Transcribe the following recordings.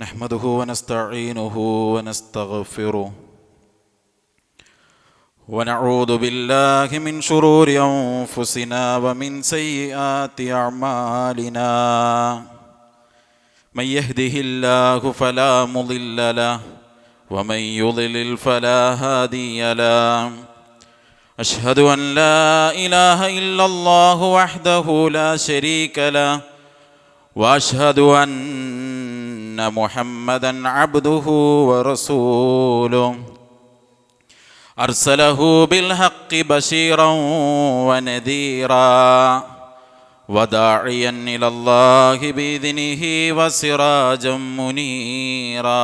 നഹ്മദുഹു വനസ്തഈനുഹു വനസ്തഗ്ഫിറുഹു വനഊദു ബില്ലാഹി മിൻ ശുറൂരി അൻഫുസിനാ വമിൻ സയ്യിആതി അഅ്മാലിനാ മൻ യഹ്ദിഹില്ലാഹു ഫലാ മുളില്ല ലഹു വമൻ യുളിൽ ഫലാ ഹാദിയ ലഹു അശ്ഹദു അൻ ലാ ഇലാഹ ഇല്ലല്ലാഹു വഹ്ദഹു ലാ ശരീക ലഹു വഅശ്ഹദു അന്ന മുഹമ്മദൻ അബ്ദുഹു വറസൂലുഹു അർസലഹു ബിൽ ഹഖ്ഖി ബശീറൻ വനദീറാ വദാഇയൻ ഇലല്ലാഹി ബിഇദ്നിഹി വസിറാജൻ മുനീറാ.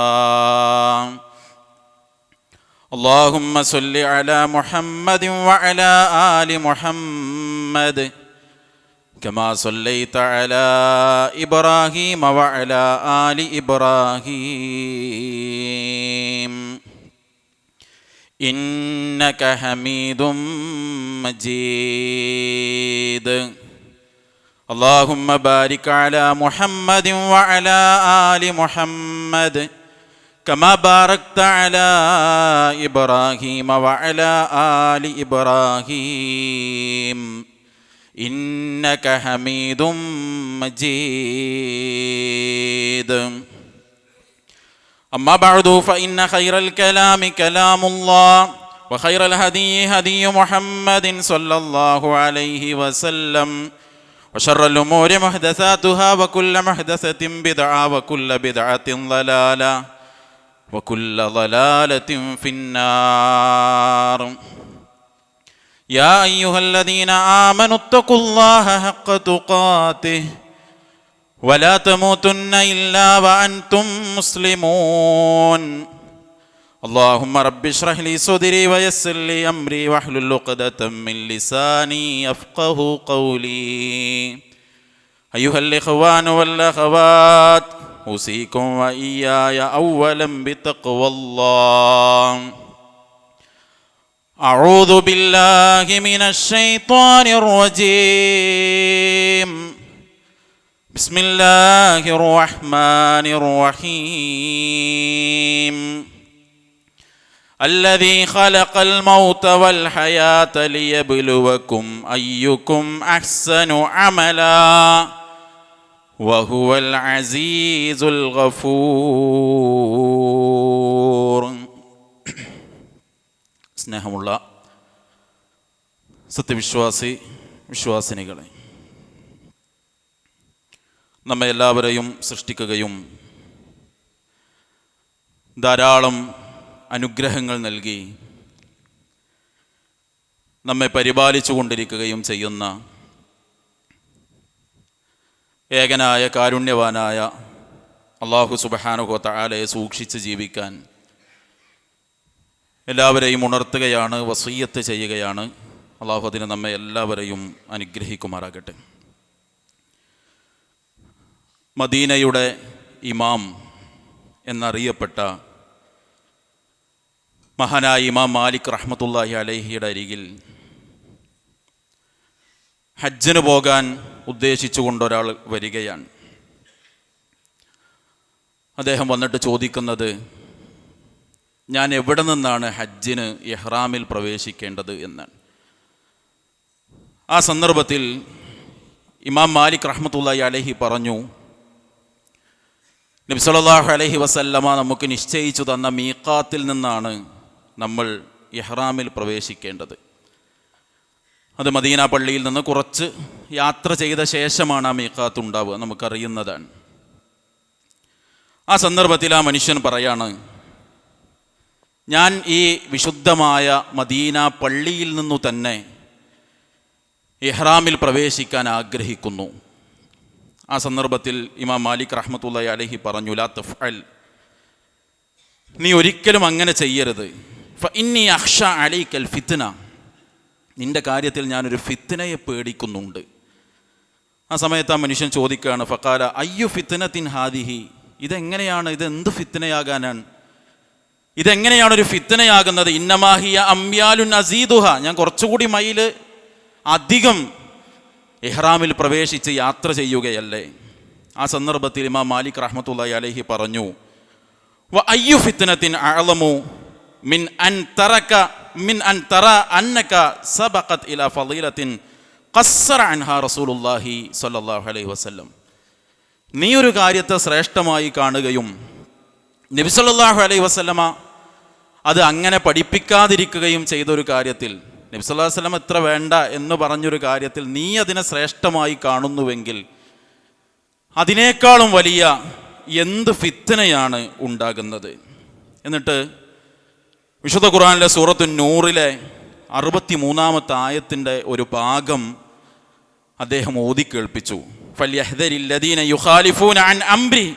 اللهم صل على محمد وعلى آل محمد كما صليت على إبراهيم وعلى آل إبراهيم إنك حميد مجيد. اللهم بارك على محمد وعلى آل محمد كما باركت على إبراهيم وعلى آل إبراهيم إنك حميد مجيد. أما بعد فإن خير الكلام كلام الله وخير الهدي هدي محمد صلى الله عليه وسلم وشر الأمور محدثاتها وكل محدثة بدعة وكل بدعة ضلالة وكل ضلالة في النار. يا أيها الذين آمنوا اتقوا الله حق تقاته ولا تموتن إلا وأنتم مسلمون. اللهم رب اشرح لي صدري ويسر لي أمري واحلل عقدة من لساني يفقهوا قولي. أيها الإخوان والأخوات أوصيكم وإياي أولا بتقوى الله. أعوذ بالله من الشيطان الرجيم. بسم الله الرحمن الرحيم. الذي خلق الموت والحياة ليبلوكم أيكم أحسن عملا وهو العزيز الغفور. സ്നേഹമുള്ള വിശ്വാസിനികളെ, നമ്മെ എല്ലാവരെയും സൃഷ്ടിക്കുകയും ധാരാളം അനുഗ്രഹങ്ങൾ നൽകി നമ്മെ പരിപാലിച്ചു കൊണ്ടിരിക്കുകയും ചെയ്യുന്ന ഏകനായ കാരുണ്യവാനായ അല്ലാഹു സുബ്ഹാനഹു വ തആലയെ സൂക്ഷിച്ച് ജീവിക്കാൻ എല്ലാവരെയും ഉണർത്തുകയാണ്, വസിയ്യത്ത് ചെയ്യുകയാണ്. അല്ലാഹു അതിന് നമ്മെ എല്ലാവരെയും അനുഗ്രഹിക്കുമാറാകട്ടെ. മദീനയുടെ ഇമാം എന്നറിയപ്പെട്ട മഹാനായ ഇമാം മാലിക് റഹ്മത്തുള്ളാഹി അലൈഹിയുടെ അരികിൽ ഹജ്ജിന് പോകാൻ ഉദ്ദേശിച്ചുകൊണ്ടൊരാൾ വരികയാണ്. അദ്ദേഹം വന്നിട്ട് ചോദിക്കുന്നത്, ഞാൻ എവിടെ നിന്നാണ് ഹജ്ജിന് ഇഹ്റാമിൽ പ്രവേശിക്കേണ്ടത് എന്നാണ്. ആ സന്ദർഭത്തിൽ ഇമാം മാലിക് റഹ്മത്തുള്ളാഹി അലൈഹി പറഞ്ഞു, നബി സല്ലല്ലാഹു അലൈഹി വസല്ലമ നമുക്ക് നിശ്ചയിച്ചു തന്ന മീഖാത്തിൽ നിന്നാണ് നമ്മൾ ഇഹ്റാമിൽ പ്രവേശിക്കേണ്ടത്. അത് മദീന പള്ളിയിൽ നിന്ന് കുറച്ച് യാത്ര ചെയ്ത ശേഷമാണ് ആ മീഖാത്ത് ഉണ്ടാവുക, നമുക്കറിയുന്നതാണ്. ആ സന്ദർഭത്തിൽ ആ മനുഷ്യൻ പറയാണ്, ഞാൻ ഈ വിശുദ്ധമായ മദീന പള്ളിയിൽ നിന്നു തന്നെ ഇഹ്റാമിൽ പ്രവേശിക്കാൻ ആഗ്രഹിക്കുന്നു. ആ സന്ദർഭത്തിൽ ഇമാം മാലിക് റഹ്മത്തുള്ളാഹി അലൈഹി പറഞ്ഞു, ലാ തഫ്അൽ, നീ ഒരിക്കലും അങ്ങനെ ചെയ്യരുത്. ഫഇന്നി അഖ്ഷ അലൈക്കൽ ഫിത്ന, നിന്റെ കാര്യത്തിൽ ഞാനൊരു ഫിത്നയെ പേടിക്കുന്നുണ്ട്. ആ സമയത്ത് ആ മനുഷ്യൻ ചോദിക്കുകയാണ്, ഫഖാല അയ്യു ഫിത്നത്തിൻ ഹാദിഹി, ഇതെങ്ങനെയാണ്, ഇതെന്ത് ഫിത്നയാകാനാണ്, ഇതെങ്ങനെയാണൊരു ഫിത്നയാകുന്നത്? ഇന്നമാഹിയ അംയാലുൻ അസീദുഹ, ഞാൻ കുറച്ചുകൂടി മൈല് അധികം ഇഹ്റാമിൽ പ്രവേശിച്ച് യാത്ര ചെയ്യുകയല്ലേ. ആ സന്ദർഭത്തിൽ ഇമാം മാലിക് റഹ്മത്തുള്ളാഹി അലൈഹി പറഞ്ഞു, വ അയ്യു ഫിത്നത്തിൻ അഅളമു മിൻ അൻ തറ അന്നക സബഖത് ഇലാ ഫളീലത്തിൻ ഖസ്സറ അൻഹാ റസൂലുള്ളാഹി സ്വല്ലല്ലാഹു അലൈഹി വസല്ലം. നീ ഒരു കാര്യത്തെ ശ്രേഷ്ഠമായി കാണുകയും നബി സല്ലല്ലാഹു അലൈഹി വസല്ലമ അത് അങ്ങനെ പഠിപ്പിക്കാതിരിക്കുകയും ചെയ്തൊരു കാര്യത്തിൽ, നബി സല്ലല്ലാഹു അലൈഹി വസല്ലം ഇത്ര വേണ്ട എന്ന് പറഞ്ഞൊരു കാര്യത്തിൽ നീ അതിനെ ശ്രേഷ്ഠമായി കാണുന്നുവെങ്കിൽ അതിനേക്കാളും വലിയ എന്ത് ഫിത്നയാണ് ഉണ്ടാകുന്നത്. എന്നിട്ട് വിശുദ്ധ ഖുർആനിലെ സൂറത്തു നൂറിലെ 63-ാമത്തെ ആയത്തിൻ്റെ ഒരു ഭാഗം അദ്ദേഹം ഓതി കേൾപ്പിച്ചു. ഫല്യഹ്ദരില്ലദീന യുഖാലിഫൂന അൻ അംരി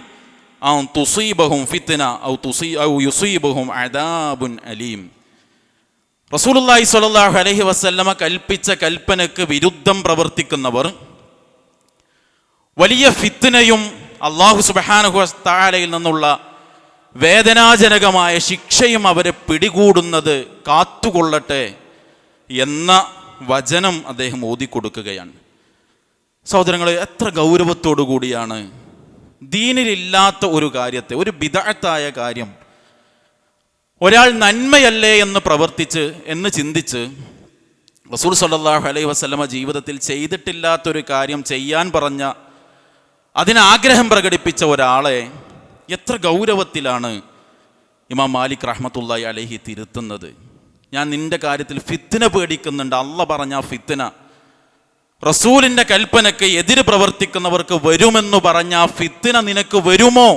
അൻ തുസീബഹും ഫിത്ന ഔ യുസീബഹും അദാബുൻ അലീം. റസൂലുള്ളാഹി സ്വല്ലല്ലാഹു അലൈഹി വസല്ലമ കൽപ്പിച്ച കൽപ്പനയ്ക്ക് വിരുദ്ധം പ്രവർത്തിക്കുന്നവർ വലിയ ഫിത്നയും അല്ലാഹു സുബ്ഹാനഹു വ തആലയിൽ നിന്നുള്ള വേദനാജനകമായ ശിക്ഷയും അവരെ പിടികൂടുന്നത് കാത്തുകൊള്ളട്ടെ എന്ന വചനം അദ്ദേഹം ഓതിക്കൊടുക്കുകയാണ്. സഹോദരങ്ങളെ, എത്ര ഗൗരവത്തോടു കൂടിയാണ് ദീനിലില്ലാത്ത ഒരു കാര്യത്തെ, ഒരു ബിദ്അത്തായ കാര്യം ഒരാൾ നന്മയല്ലേ എന്ന് പ്രവർത്തിച്ച് എന്ന് ചിന്തിച്ച് റസൂൽ സ്വല്ലല്ലാഹു അലൈഹി വസല്ലമ ജീവിതത്തിൽ ചെയ്തിട്ടില്ലാത്തൊരു കാര്യം ചെയ്യാൻ പറഞ്ഞ, അതിനാഗ്രഹം പ്രകടിപ്പിച്ച ഒരാളെ എത്ര ഗൗരവത്തിലാണ് ഇമാം മാലിക് റഹ്മത്തുള്ളാഹി അലൈഹി തിരുത്തുന്നത്. ഞാൻ നിന്റെ കാര്യത്തിൽ ഫിത്ന പേടിക്കുന്നുണ്ട്, അള്ള പറഞ്ഞ ഫിത്ന, റസൂലിൻ്റെ കൽപ്പനയ്ക്ക് എതിര് പ്രവർത്തിക്കുന്നവർക്ക് വരുമെന്ന് പറഞ്ഞ ആ ഫിത്ന നിനക്ക് വരുമോ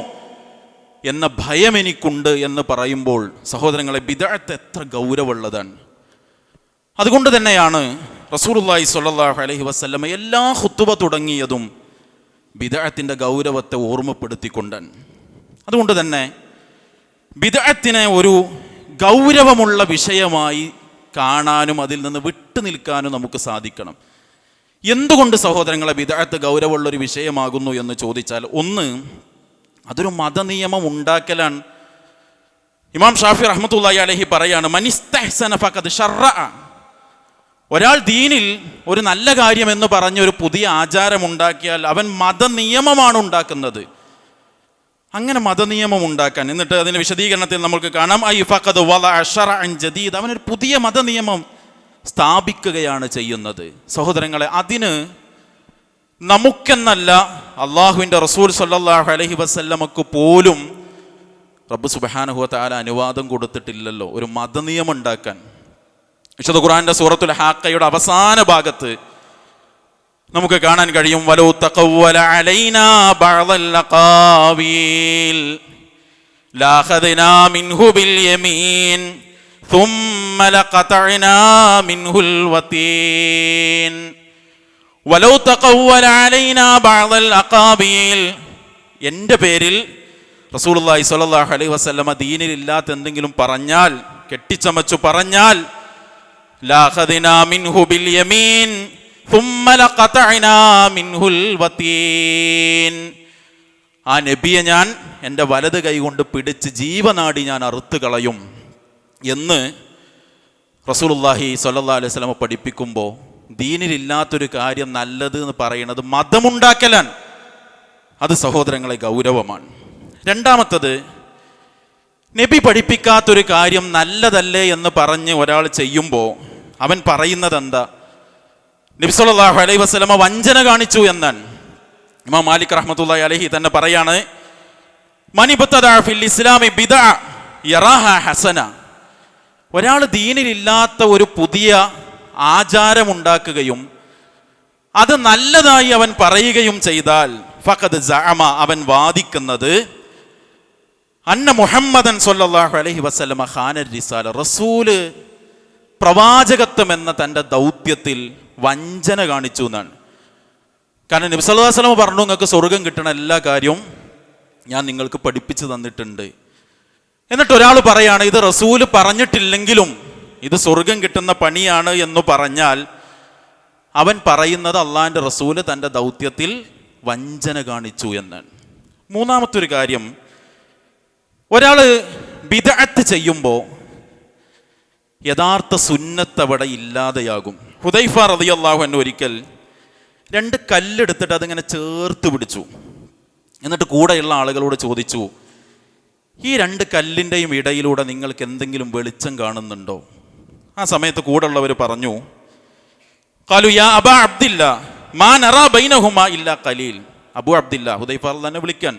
എന്ന ഭയം എനിക്കുണ്ട് എന്ന് പറയുമ്പോൾ സഹോദരങ്ങളെ, ബിദ്അത്ത് എത്ര ഗൗരവമുള്ളതാണ്. അതുകൊണ്ട് തന്നെയാണ് റസൂലുള്ളാഹി സ്വല്ലല്ലാഹു അലൈഹി വസല്ലമ എല്ലാ ഖുതുബ തുടങ്ങിയതും ബിദ്അത്തിൻ്റെ ഗൗരവത്തെ ഓർമ്മപ്പെടുത്തിക്കൊണ്ടാണ്. അതുകൊണ്ട് തന്നെ ബിദ്അത്തിനെ ഒരു ഗൗരവമുള്ള വിഷയമായി കാണാനും അതിൽ നിന്ന് വിട്ടു നിൽക്കാനും നമുക്ക് സാധിക്കണം. എന്തുകൊണ്ട് സഹോദരങ്ങളെ ബിദ്അത്ത് ഗൗരവമുള്ളൊരു വിഷയമാകുന്നു എന്ന് ചോദിച്ചാൽ, ഒന്ന്, അതൊരു മതനിയമം ഉണ്ടാക്കലാണ്. ഇമാം ഷാഫി റഹ്മത്തുള്ളാഹി അലൈഹി പറയാണ്, മനിസ്തഹ്സന ഫഖദ് ശറഅ. ഒരാൾ ദീനിൽ ഒരു നല്ല കാര്യം എന്ന് പറഞ്ഞ് ഒരു പുതിയ ആചാരം ഉണ്ടാക്കിയാൽ അവൻ മതനിയമമാണ് ഉണ്ടാക്കുന്നത്. അങ്ങനെ മതനിയമം ഉണ്ടാക്കാൻ, എന്നിട്ട് അതിൻ്റെ വിശദീകരണത്തിൽ നമുക്ക് കാണാം, ഐ ഫഖദ് വളഅ ശറഅൻ ജദീദ്, അവനൊരു പുതിയ മതനിയമം സ്ഥാപിക്കുകയാണ് ചെയ്യുന്നത്. സഹോദരങ്ങളെ, അതിന് നമുക്കെന്നല്ല അള്ളാഹുവിൻ്റെ റസൂൽ സ്വല്ലല്ലാഹു അലൈഹി വസല്ലമക്ക് പോലും റബ്ബ് സുബ്ഹാനഹു വ തആല അനുവാദം കൊടുത്തിട്ടില്ലല്ലോ ഒരു മതനിയമം ഉണ്ടാക്കാൻ. വിശുദ്ധ ഖുർആന്റെ സൂറത്തുൽ ഹാഖയുടെ അവസാന ഭാഗത്ത് നമുക്ക് കാണാൻ കഴിയും, വലൗ തഖവ്വല അലൈനാ ബഅദൽ അഖാവീൽ ലഅഖദ്നാ മിൻഹു ബിൽ യമീൻ ثم لقطعنا منه الوتين ولو تقول علينا بعض الأقابيل. എൻ്റെ പേരിൽ റസൂലുള്ളാഹി സ്വല്ലല്ലാഹു അലൈഹി വസല്ലമ ദീനിൽ ഇല്ലാത്ത എന്തെങ്കിലും പറഞ്ഞാൽ, കെട്ടിച്ചമച്ചു പറഞ്ഞാൽ, ലഅഖദ്നാ മിൻഹു ബിൽ യമീൻ ثم لقطعنا منه الوتين. ആ നബിയെ ഞാൻ എൻ്റെ വലത് കൈ കൊണ്ട് പിടിച്ച് ജീവനാടി ഞാൻ അറുത്ത് കളയും എന്ന് റസൂലുള്ളാഹി സ്വല്ലല്ലാഹു അലൈഹി വസല്ലം പഠിപ്പിക്കുമ്പോൾ ദീനിലില്ലാത്തൊരു കാര്യം നല്ലത് എന്ന് പറയുന്നത് മതമുണ്ടാക്കലാണ്. അത് സഹോദരങ്ങളെ ഗൗരവമാണ്. രണ്ടാമത്തത്, നബി പഠിപ്പിക്കാത്തൊരു കാര്യം നല്ലതല്ലേ എന്ന് പറഞ്ഞ് ഒരാൾ ചെയ്യുമ്പോൾ അവൻ പറയുന്നത് എന്താ? നബി സല്ലല്ലാഹു അലൈഹി വസല്ലമ വഞ്ചന കാണിച്ചു എന്നാണ്. ഇമാം മാലിക് റഹ്മത്തുള്ളാഹി അലൈഹി തന്നെ പറയാണ്, മനിബ്തദഅ ഫിൽ ഇസ്ലാമി ബിദ്അ യറാഹാ ഹസന. ഒരാൾ ദീനിലില്ലാത്ത ഒരു പുതിയ ആചാരമുണ്ടാക്കുകയും അത് നല്ലതായി അവൻ പറയുകയും ചെയ്താൽ ഫഖദ് സഅമ, അവൻ വാദിക്കുന്നത് അന്ന മുഹമ്മദൻ സ്വല്ലല്ലാഹു അലൈഹി വസല്ലമ ഖാന റിസാല, റസൂല് പ്രവാചകത്വം എന്ന തൻ്റെ ദൗത്യത്തിൽ വഞ്ചന കാണിച്ചു എന്നാണ്. കാരണം നബി സല്ലല്ലാഹു അലൈഹി വസല്ലമ പറഞ്ഞു, നിങ്ങൾക്ക് സ്വർഗം കിട്ടണ എല്ലാ കാര്യവും ഞാൻ നിങ്ങൾക്ക് പഠിപ്പിച്ചു തന്നിട്ടുണ്ട്. എന്നിട്ട് ഒരാൾ പറയാണ്, ഇത് റസൂല് പറഞ്ഞിട്ടില്ലെങ്കിലും ഇത് സ്വർഗം കിട്ടുന്ന പണിയാണ് എന്ന് പറഞ്ഞാൽ അവൻ പറയുന്നത് അള്ളാഹിൻ്റെ റസൂല് തൻ്റെ ദൗത്യത്തിൽ വഞ്ചന കാണിച്ചു എന്നാണ്. മൂന്നാമത്തെ ഒരു കാര്യം, ഒരാൾ ബിദ്അത്ത് ചെയ്യുമ്പോൾ യഥാർത്ഥ സുന്നത്ത് അവിടെ ഇല്ലാതെയാകും. ഹുദൈഫ റളിയല്ലാഹു അൻഹു ഒരിക്കൽ 2 കല്ലെടുത്തിട്ട് അതിങ്ങനെ ചേർത്ത് പിടിച്ചു. എന്നിട്ട് കൂടെയുള്ള ആളുകളോട് ചോദിച്ചു, ഈ രണ്ട് കല്ലിൻ്റെയും ഇടയിലൂടെ നിങ്ങൾക്ക് എന്തെങ്കിലും വെളിച്ചം കാണുന്നുണ്ടോ? ആ സമയത്ത് കൂടെയുള്ളവർ പറഞ്ഞു, ഖാലു യാ അബാ അബ്ദില്ല മാ നറാ ബൈനഹുമാ ഇല്ലാ ഖലീൽ. അബൂ അബ്ദില്ല, ഹുദൈഫ തന്നെ വിളിക്കാൻ,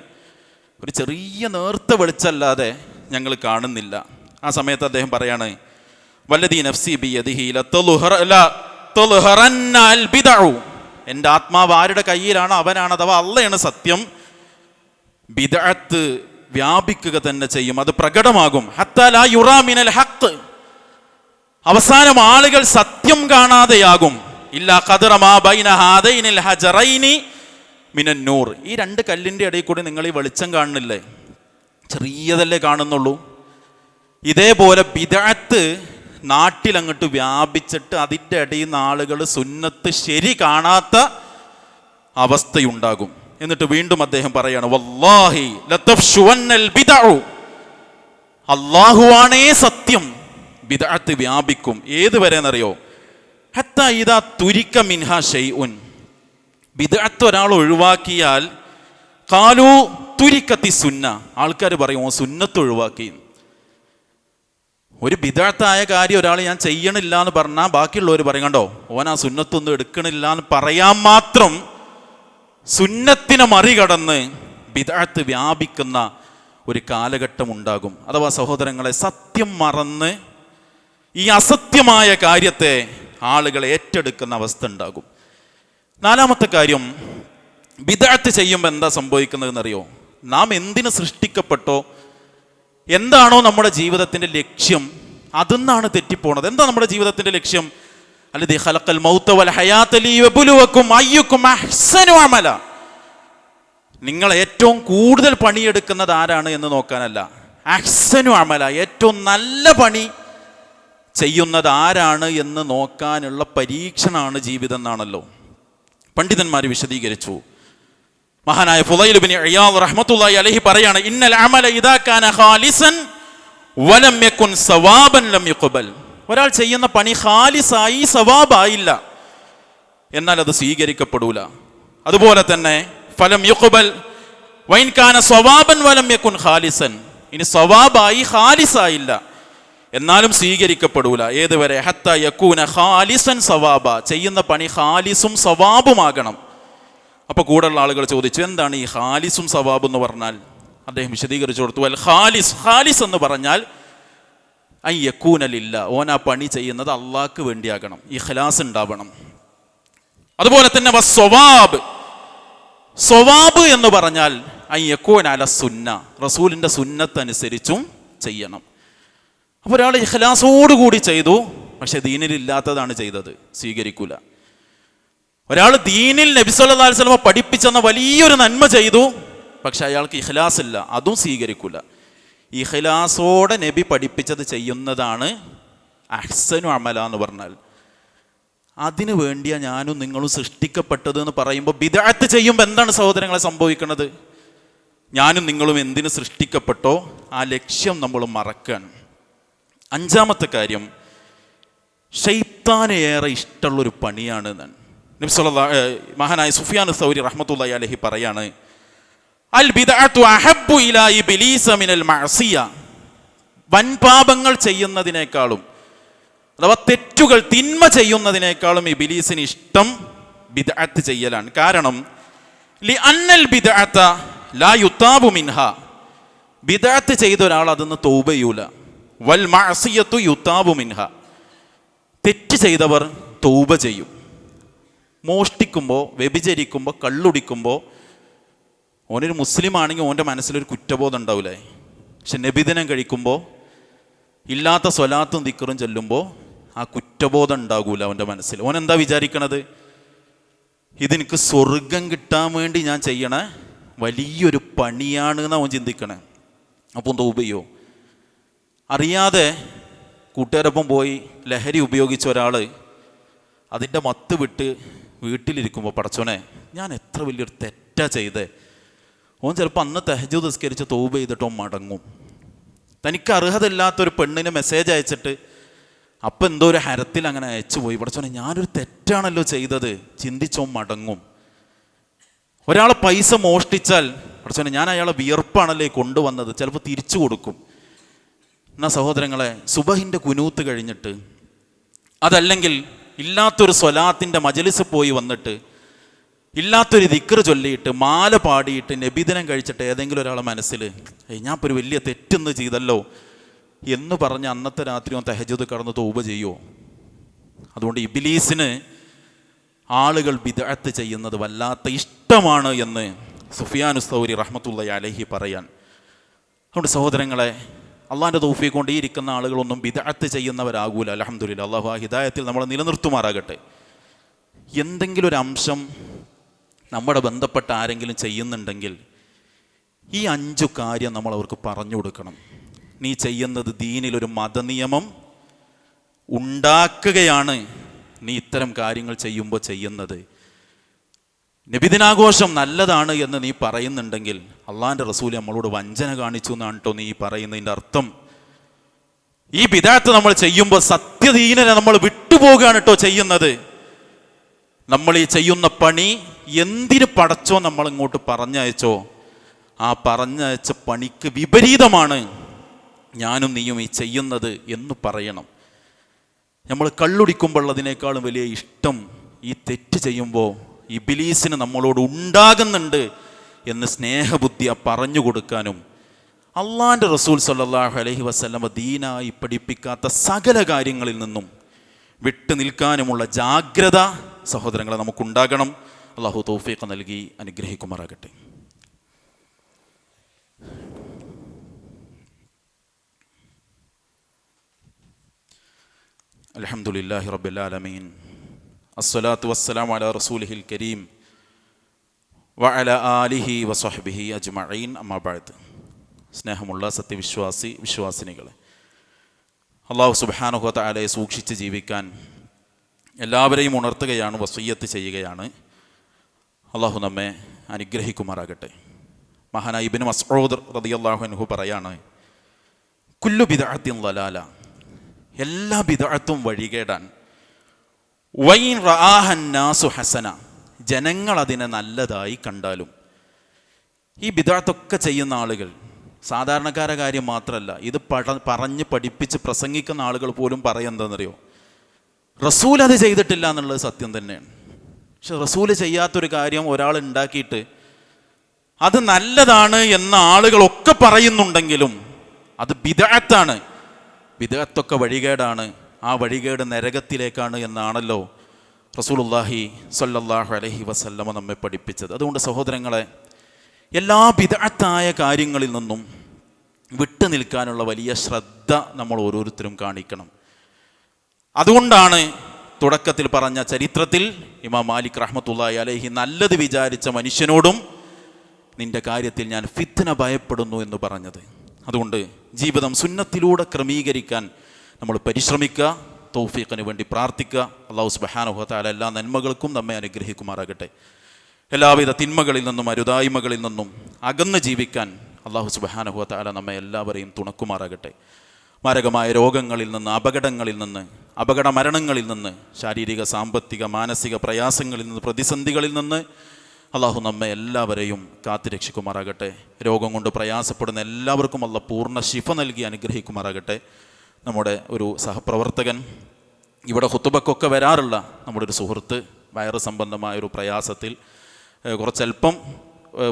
ഒരു ചെറിയ നേർത്ത വെളിച്ചല്ലാതെ ഞങ്ങൾ കാണുന്നില്ല. ആ സമയത്ത് അദ്ദേഹം പറയാണ്, വല്ലദീ നഫ്സി ബിയദിഹി ലതൽഹറന്ന അൽ ബിദഉ, എൻ്റെ ആത്മാവ് ആരുടെ കയ്യിലാണ് അവനാണ്, അഥവാ അള്ളയാണ് സത്യം, ബിദ്അത്ത് വ്യാപിക്കുക തന്നെ ചെയ്യും, അത് പ്രകടമാകും. ഹത്താ ലാ യുറാ മിനൽ ഹഖ്, അവസാനം ആളുകൾ സത്യം കാണാതെയാകും. ഇല്ലാ ഖദറ മാ ബൈന ഹാദൈനിൽ ഹജറൈനി മിനൻ നൂർ. ഈ രണ്ട് കല്ലിൻ്റെ ഇടയിൽ കൂടി നിങ്ങൾ ഈ വെളിച്ചം കാണുന്നില്ലേ, ചെറിയതല്ലേ കാണുന്നുള്ളൂ. ഇതേപോലെ ബിദ്അത്ത് നാട്ടിലങ്ങോട്ട് വ്യാപിച്ചിട്ട് അതിൻ്റെ ഇടയിൽ നിന്ന് ആളുകൾ സുന്നത്ത് ശരി കാണാത്ത അവസ്ഥയുണ്ടാകും. എന്നിട്ട് വീണ്ടും അദ്ദേഹം പറയാണ്, വല്ലാഹി ലതഫ്ശുവന്നൽ ബിദ്ഉ, അല്ലാഹുവാണേ സത്യം, ബിദ്അത്ത് വ്യാപിക്കും. ഏതുവരെ എന്നറിയോ? ഹത്താ ഇദാ തുരിക മിൻഹാ ഷൈഉൻ, ബിദ്അത്ത് ഒരാൾ ഒഴിവാക്കിയാൽ ഖാലു തുരിക്കത്തി സുന്ന, ആൾക്കാർ പറയും ഓ സുന്നത്ത് ഒഴിവാക്കി. ഒരു ബിദ്അത്തായ കാര്യം ഒരാൾ ഞാൻ ചെയ്യണില്ല എന്ന് പറഞ്ഞാൽ ബാക്കിയുള്ളവർ പറയും കണ്ടോ ഓൻ ആ സുന്നത്തൊന്നും എടുക്കണില്ല എന്ന് പറയാൻ മാത്രം സുന്നത്തിനെ മറികടന്ന് ബിദ്അത്ത് വ്യാപിക്കുന്ന ഒരു കാലഘട്ടം ഉണ്ടാകും. അഥവാ സഹോദരങ്ങളെ, സത്യം മറന്ന് ഈ അസത്യമായ കാര്യത്തെ ആളുകൾ ഏറ്റെടുക്കുന്ന അവസ്ഥ ഉണ്ടാകും. നാലാമത്തെ കാര്യം, ബിദ്അത്ത് ചെയ്യുമ്പോൾ എന്താ സംഭവിക്കുന്നതെന്നറിയോ? നാം എന്തിന് സൃഷ്ടിക്കപ്പെട്ടോ, എന്താണോ നമ്മുടെ ജീവിതത്തിൻ്റെ ലക്ഷ്യം, അതെന്നാണ് തെറ്റിപ്പോണത്. എന്താ നമ്മുടെ ജീവിതത്തിൻ്റെ ലക്ഷ്യം? അല്ലദീ ഖലഖൽ മൗത വൽ ഹയാത ലിയബ്ലുവക്കും അയ്യുക്കും അഹ്സനു അമല. നിങ്ങൾ ഏറ്റവും കൂടുതൽ പണിയെടുക്കുന്നത് ആരാണ് എന്ന് നോക്കാനല്ല, അഹ്സനു അമല, ഏറ്റവും നല്ല പണി ചെയ്യുന്നത് ആരാണ് എന്ന് നോക്കാനുള്ള പരീക്ഷണമാണ് ജീവിതം എന്നാണല്ലോ പണ്ഡിതന്മാർ വിശദീകരിച്ചു. മഹാനായ ഫുളൈൽ ഇബ്നു ഇയാദ് റഹ്മത്തുള്ളാഹി അലൈഹി പറയാണ്, ഇന്നൽ അമല ഇദാ കാന ഖാലിസൻ വലം യകുൻ സവാബൻ ലം യുഖബൽ. ഒരാൾ ചെയ്യുന്ന പണി ഖാലിസായി സവാബായില്ല എന്നാൽ അത് സ്വീകരിക്കപ്പെടൂല. അതുപോലെ തന്നെ ഫലം യുഖബൽ വൈൻ കാന സവാബൻ വലം യകുൻ ഖാലിസൻ, ഇനി സവാബായി ഖാലിസായില്ല എന്നാലും സ്വീകരിക്കപ്പെടൂല. ഏതുവരെ? ഹത്താ യകൂന ഖാലിസൻ സവാബ, ചെയ്യുന്ന പണി ഖാലിസും സവാബുമാകണം. അപ്പോൾ കൂടെയുള്ള ആളുകൾ ചോദിച്ചു, എന്താണ് ഈ ഖാലിസും സവാബ് എന്ന് പറഞ്ഞാൽ? അദ്ദേഹം വിശദീകരിച്ചു കൊടുത്തു, അൽ ഖാലിസ്, ഖാലിസ് എന്ന് പറഞ്ഞാൽ അൻ യകൂന ലില്ല, ഓൻ ആ പണി ചെയ്യുന്നത് അള്ളാഹ്ക്ക് വേണ്ടിയാകണം, ഇഖ്ലാസ് ഉണ്ടാവണം. അതുപോലെ തന്നെ വസ്സവാബ്, സ്വവാബ് എന്ന് പറഞ്ഞാൽ അൻ യകൂന അല സുന്ന, റസൂലിൻ്റെ സുന്നത്തനുസരിച്ചും ചെയ്യണം. അപ്പോൾ ഒരാൾ ഇഖ്ലാസോടുകൂടി ചെയ്തു, പക്ഷെ ദീനിലില്ലാത്തതാണ് ചെയ്തത്, സ്വീകരിക്കൂല. ഒരാൾ ദീനിൽ നബി സല്ലല്ലാഹു അലൈഹി വസല്ലം പഠിപ്പിച്ചെന്ന വലിയൊരു നന്മ ചെയ്തു, പക്ഷെ അയാൾക്ക് ഇഖ്ലാസ് ഇല്ല, അതും സ്വീകരിക്കൂല. ഇഖ്ലാസോടെ നബി പഠിപ്പിച്ചത് ചെയ്യുന്നതാണ് അഹ്സനു അമല എന്ന് പറഞ്ഞാൽ. അതിനു വേണ്ടിയാ ഞാനും നിങ്ങളും സൃഷ്ടിക്കപ്പെട്ടത് എന്ന് പറയുമ്പോൾ ബിദ്അത്ത് ചെയ്യുമ്പോൾ എന്താണ് സഹോദരങ്ങളെ സംഭവിക്കുന്നത്? ഞാനും നിങ്ങളും എന്തിനു സൃഷ്ടിക്കപ്പെട്ടോ ആ ലക്ഷ്യം നമ്മൾ മറക്കാൻ. അഞ്ചാമത്തെ കാര്യം, ശൈത്താന് ഏറെ ഇഷ്ടമുള്ളൊരു പണിയാണ് എന്നാണ് നബി സല്ലല്ലാഹു മഹാനായ സുഫിയാൻ സൗരി റഹ്മത്തുള്ളാഹി അലൈഹി പറയാണ്, അൽ ബിദ്അത്തു അഹബ്ബു ഇലാ ഇബ്ലീസ മിനൽ മഅസിയ, വൻപാപങ്ങൾ ചെയ്യുന്നതിനേക്കാളും അഥവാ തെറ്റുകൾ തിന്മ ചെയ്യുന്നതിനേക്കാളും ഇബ്ലീസിന് ഇഷ്ടം ബിദ്അത്ത് ചെയ്യലാണ്. കാരണം ലി അന്നൽ ബിദ്അത ലാ യുതാബു മിൻഹ, ബിദ്അത്ത് ചെയ്ത ഒരാൾ അതൊന്ന് തൗബ ചെയ്യൂല. വൽ മഅസിയത്തു യുതാബു മിൻഹ, തെറ്റ് ചെയ്തവർ തൗബ ചെയ്യും. മോഷ്ടിക്കുമ്പോൾ, വ്യഭിചരിക്കുമ്പോൾ, കള്ളുടിക്കുമ്പോൾ ഓനൊരു മുസ്ലിം ആണെങ്കിൽ ഓൻ്റെ മനസ്സിലൊരു കുറ്റബോധം ഉണ്ടാവില്ലേ? പക്ഷെ നബിദിനം കഴിക്കുമ്പോൾ, ഇല്ലാത്ത സ്വലാത്തും ദിക്റും ചൊല്ലുമ്പോൾ ആ കുറ്റബോധം ഉണ്ടാകൂല അവൻ്റെ മനസ്സിൽ. ഓൻ എന്താ വിചാരിക്കണത്? ഇതെനിക്ക് സ്വർഗം കിട്ടാൻ വേണ്ടി ഞാൻ ചെയ്യണ വലിയൊരു പണിയാണ് എന്നാണ് അവൻ ചിന്തിക്കണേ. അപ്പോൾ തൗബ ചെയ്യോ? അറിയാതെ കൂട്ടുകാരൊപ്പം പോയി ലഹരി ഉപയോഗിച്ച ഒരാൾ അതിൻ്റെ മത്ത് വിട്ട് വീട്ടിലിരിക്കുമ്പോൾ, പടച്ചോനെ ഞാൻ എത്ര വലിയൊരു തെറ്റാ ചെയ്തേ, ഓൻ ചിലപ്പോൾ അന്ന് തഹജ്ജുദ് നിസ്കരിച്ച് തൗബ ചെയ്തിട്ടോ മടങ്ങും. തനിക്ക് അർഹതയില്ലാത്തൊരു പെണ്ണിന് മെസ്സേജ് അയച്ചിട്ട് അപ്പം എന്തോ ഒരു ഹരത്തിൽ അങ്ങനെ അയച്ചു പോയി, പടച്ചോനെ ഞാനൊരു തെറ്റാണല്ലോ ചെയ്തത്, ചിന്തിച്ചോ മടങ്ങും. ഒരാളെ പൈസ മോഷ്ടിച്ചാൽ പഠിച്ചോനെ ഞാൻ അയാളെ വിയർപ്പാണല്ലേ കൊണ്ടുവന്നത്, ചിലപ്പോൾ തിരിച്ചു കൊടുക്കും. എന്നാൽ സഹോദരങ്ങളെ, സുബഹിൻ്റെ കുനൂത്ത് കഴിഞ്ഞിട്ട് അതല്ലെങ്കിൽ ഇല്ലാത്തൊരു സ്വലാത്തിൻ്റെ മജലിസ് പോയി വന്നിട്ട് ഇല്ലാത്തൊരു ദിക്ർ ചൊല്ലിയിട്ട് മാല പാടിയിട്ട് നബിദിനം കഴിച്ചിട്ട് ഏതെങ്കിലും ഒരാളെ മനസ്സിൽ ഞാൻ ഇപ്പോൾ ഒരു വലിയ തെറ്റെന്ന് ചെയ്തല്ലോ എന്ന് പറഞ്ഞ് അന്നത്തെ രാത്രി ഒന്ന് തഹജ്ജുദ് കടന്ന് തൗബ ചെയ്യുമോ? അതുകൊണ്ട് ഇബ്ലീസിന് ആളുകൾ ബിദ്അത്ത് ചെയ്യുന്നത് വല്ലാത്ത ഇഷ്ടമാണ് എന്ന് സുഫിയാനു സൗരി റഹ്മത്തുള്ളാഹി അലൈഹി പറയാൻ. അതുകൊണ്ട് സഹോദരങ്ങളെ, അള്ളാഹിൻ്റെ തൗഫീഖ് കൊണ്ട് ഈ ഇരിക്കുന്ന ആളുകളൊന്നും ബിദ്അത്ത് ചെയ്യുന്നവരാകൂല. അൽഹംദുലില്ലാഹ്. അള്ളാഹു ആ ഹിദായത്തിൽ നമ്മളെ നിലനിർത്തുമാറാകട്ടെ. എന്തെങ്കിലും ഒരു അംശം നമ്മുടെ ബന്ധപ്പെട്ട ആരെങ്കിലും ചെയ്യുന്നുണ്ടെങ്കിൽ ഈ 5 കാര്യം നമ്മൾ അവർക്ക് പറഞ്ഞു കൊടുക്കണം. നീ ചെയ്യുന്നത് ദീനിലൊരു മതനിയമം ഉണ്ടാക്കുകയാണ് നീ ഇത്തരം കാര്യങ്ങൾ ചെയ്യുമ്പോൾ ചെയ്യുന്നത്. നബിദിനാഘോഷം നല്ലതാണ് എന്ന് നീ പറയുന്നുണ്ടെങ്കിൽ അള്ളാഹിൻ്റെ റസൂൽ നമ്മളോട് വഞ്ചന കാണിച്ചു എന്നാണ് കേട്ടോ നീ പറയുന്നതിൻ്റെ അർത്ഥം. ഈ ബിദഅത്ത് നമ്മൾ ചെയ്യുമ്പോൾ സത്യദീനനെ നമ്മൾ വിട്ടുപോകുകയാണ് കേട്ടോ ചെയ്യുന്നത്. നമ്മൾ ഈ ചെയ്യുന്ന പണി എന്തിന് പടച്ചോ നമ്മൾ ഇങ്ങോട്ട് പറഞ്ഞയച്ചോ, ആ പറഞ്ഞയച്ച പണിക്ക് വിപരീതമാണ് ഞാനും നീയും ഈ ചെയ്യുന്നത് എന്ന് പറയണം. നമ്മൾ കള്ളുടിക്കുമ്പോൾ അതിനേക്കാളും വലിയ ഇഷ്ടം ഈ തെറ്റ് ചെയ്യുമ്പോൾ ഇബ്ലീസിന് നമ്മളോട് ഉണ്ടാകുന്നുണ്ട് എന്ന് സ്നേഹബുദ്ധിയ പറഞ്ഞു കൊടുക്കാനും അള്ളാഹിൻ്റെ റസൂൽ സല്ലല്ലാഹു അലൈഹി വസല്ലമ ദീനായി പഠിപ്പിക്കാത്ത സകല കാര്യങ്ങളിൽ നിന്നും വിട്ടു നിൽക്കാനുമുള്ള ജാഗ്രത സഹോദരങ്ങളെ നമുക്കുണ്ടാകണം. അള്ളാഹു തൗഫീഖ് നൽകി അനുഗ്രഹിക്കുമാറാകട്ടെ. അൽഹംദുലില്ലാഹി റബ്ബിൽ ആലമീൻ. അസ്സലാത്തു വസ്സലാമു അലാ റസൂലിഹിൽ കരീം വഅലാ ആലിഹി വസഹ്ബിഹി അജ്മഈൻ. അമ്മാ ബഅദ്. സ്നേഹമുള്ള വിശ്വാസിനികളെ, അല്ലാഹു സുബ്ഹാനഹു വ തആലയെ സൂക്ഷിച്ച് ജീവിക്കാൻ എല്ലാവരെയും ഉണർത്തുകയാണ്, വസിയ്യത്ത് ചെയ്യുകയാണ്. അള്ളാഹു നമ്മെ അനുഗ്രഹിക്കുമാറാകട്ടെ. മഹാനായ ഇബ്നു മസ്ഊദ് റളിയല്ലാഹു അൻഹു പറയാണ്, കുല്ലു ബിദ്അത്തിൻ ളലാല, എല്ലാ ബിദ്അത്തും വഴികേടാൻ. വൈൻ റആഹൻ നാസു ഹസന, ജനങ്ങൾ അതിനെ നല്ലതായി കണ്ടാലും. ഈ ബിദ്അത്തൊക്കെ ചെയ്യുന്ന ആളുകൾ സാധാരണക്കാരെ കാര്യം മാത്രമല്ല, ഇത് പറഞ്ഞ് പഠിപ്പിച്ച് പ്രസംഗിക്കുന്ന ആളുകൾ പോലും പറയുന്നതെന്നറിയോ, റസൂൽ അത് ചെയ്തിട്ടില്ല എന്നുള്ളത് സത്യം തന്നെയാണ്. പക്ഷെ റസൂൽ ചെയ്യാത്തൊരു കാര്യം ഒരാൾ ഉണ്ടാക്കിയിട്ട് അത് നല്ലതാണ് എന്ന ആളുകളൊക്കെ പറയുന്നുണ്ടെങ്കിലും അത് ബിദ്അത്താണ്. ബിദ്അത്തൊക്കെ വഴികേടാണ്, ആ വഴികേട് നരകത്തിലേക്കാണ് എന്നാണല്ലോ റസൂലുള്ളാഹി സ്വല്ലല്ലാഹു അലൈഹി വസല്ലമ നമ്മെ പഠിപ്പിച്ചത്. അതുകൊണ്ട് സഹോദരങ്ങളെ, എല്ലാ ബിദ്അത്തായ കാര്യങ്ങളിൽ നിന്നും വിട്ടു നിൽക്കാനുള്ള വലിയ ശ്രദ്ധ നമ്മൾ ഓരോരുത്തരും കാണിക്കണം. അതുകൊണ്ടാണ് തുടക്കത്തിൽ പറഞ്ഞ ചരിത്രത്തിൽ ഇമാം മാലിക് റഹ്മത്തുള്ളാഹി അലൈഹി നല്ലത് വിചാരിച്ച മനുഷ്യനോടും നിന്റെ കാര്യത്തിൽ ഞാൻ ഫിത്ന ഭയപ്പെടുന്നു എന്ന് പറഞ്ഞത്. അതുകൊണ്ട് ജീവിതം സുന്നത്തിലൂടെ ക്രമീകരിക്കാൻ നമ്മൾ പരിശ്രമിക്കുക, തൗഫീഖിന് വേണ്ടി പ്രാർത്ഥിക്കുക. അല്ലാഹു സുബ്ഹാനഹു വ തആല എല്ലാ നന്മകൾക്കും നമ്മെ അനുഗ്രഹിക്കുമാറാകട്ടെ. എല്ലാവിധ തിന്മകളിൽ നിന്നും അരുതായ്മകളിൽ നിന്നും അകന്ന് ജീവിക്കാൻ അല്ലാഹു സുബ്ഹാനഹു വ തആല നമ്മെ എല്ലാവരെയും തുണക്കുമാറാകട്ടെ. മാരകമായ രോഗങ്ങളിൽ നിന്ന്, അപകടങ്ങളിൽ നിന്ന്, അപകട മരണങ്ങളിൽ നിന്ന്, ശാരീരിക സാമ്പത്തിക മാനസിക പ്രയാസങ്ങളിൽ നിന്ന്, പ്രതിസന്ധികളിൽ നിന്ന് അള്ളാഹു നമ്മെ എല്ലാവരെയും കാത്തുരക്ഷിക്കുമാറാകട്ടെ. രോഗം കൊണ്ട് പ്രയാസപ്പെടുന്ന എല്ലാവർക്കും അള്ളാഹു പൂർണ്ണ ശിഫ നൽകി അനുഗ്രഹിക്കുമാറാകട്ടെ. നമ്മുടെ ഒരു സഹപ്രവർത്തകൻ, ഇവിടെ ഖുതുബക്കൊക്കെ വരാറുള്ള നമ്മുടെ ഒരു സുഹൃത്ത്, വയറ് സംബന്ധമായൊരു പ്രയാസത്തിൽ കുറച്ചൽപ്പം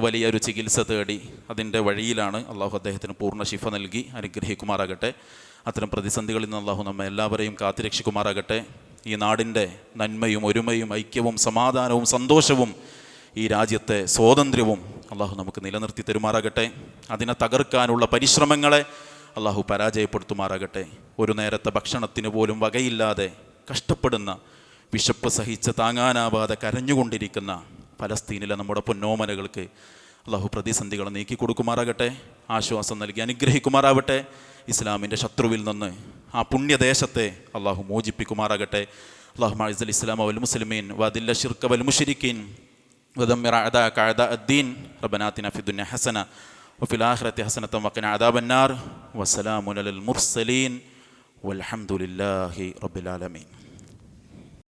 വലിയൊരു ചികിത്സ തേടി അതിൻ്റെ വഴിയിലാണ്. അള്ളാഹു അദ്ദേഹത്തിന് പൂർണ്ണ ശിഫ നൽകി അനുഗ്രഹിക്കുമാറാകട്ടെ. അത്തരം പ്രതിസന്ധികളിൽ നിന്ന് അള്ളാഹു നമ്മെ എല്ലാവരെയും കാത്തുരക്ഷിക്കുമാറാകട്ടെ. ഈ നാടിൻ്റെ നന്മയും ഒരുമയും ഐക്യവും സമാധാനവും സന്തോഷവും ഈ രാജ്യത്തെ സ്വാതന്ത്ര്യവും അള്ളാഹു നമുക്ക് നിലനിർത്തി തരുമാറാകട്ടെ. അതിനെ തകർക്കാനുള്ള പരിശ്രമങ്ങളെ അള്ളാഹു പരാജയപ്പെടുത്തുമാറാകട്ടെ. ഒരു നേരത്തെ ഭക്ഷണത്തിന് പോലും വകയില്ലാതെ കഷ്ടപ്പെടുന്ന, വിശപ്പ് സഹിച്ച് താങ്ങാനാവാതെ കരഞ്ഞുകൊണ്ടിരിക്കുന്ന ഫലസ്തീനിലെ നമ്മുടെ പൊന്നോമനകൾക്ക് അള്ളാഹു പ്രതിസന്ധികളെ നീക്കി കൊടുക്കുമാറാകട്ടെ. ആശ്വാസം നൽകി അനുഗ്രഹിക്കുമാറാവട്ടെ. ഇസ്ലാമിൻ്റെ ശത്രുവിൽ നിന്ന് ആ പുണ്യദേശത്തെ അള്ളാഹു മോചിപ്പിക്കുമാറാകട്ടെ. അല്ലാഹുമ്മ അഇസ്സൽ ഇസ്ലാമ വൽ മുസ്ലിമീൻ വഅദില്ല ശിർക വൽ മുശ്രിക്കീൻ വദമ്മിർ അഅദാഅക അഅദാഅ അദ്ദീൻ. റബ്ബനാ ആതിനാ ഫിദ് ദുനിയ ഹസന വഫിൽ ആഖിറതി ഹസനതൻ വഖിനാ അദാബന്നാർ. വസ്സലാമു അലൽ മുർസലീൻ വൽഹംദുലില്ലാഹി റബ്ബിൽ ആലമീൻ.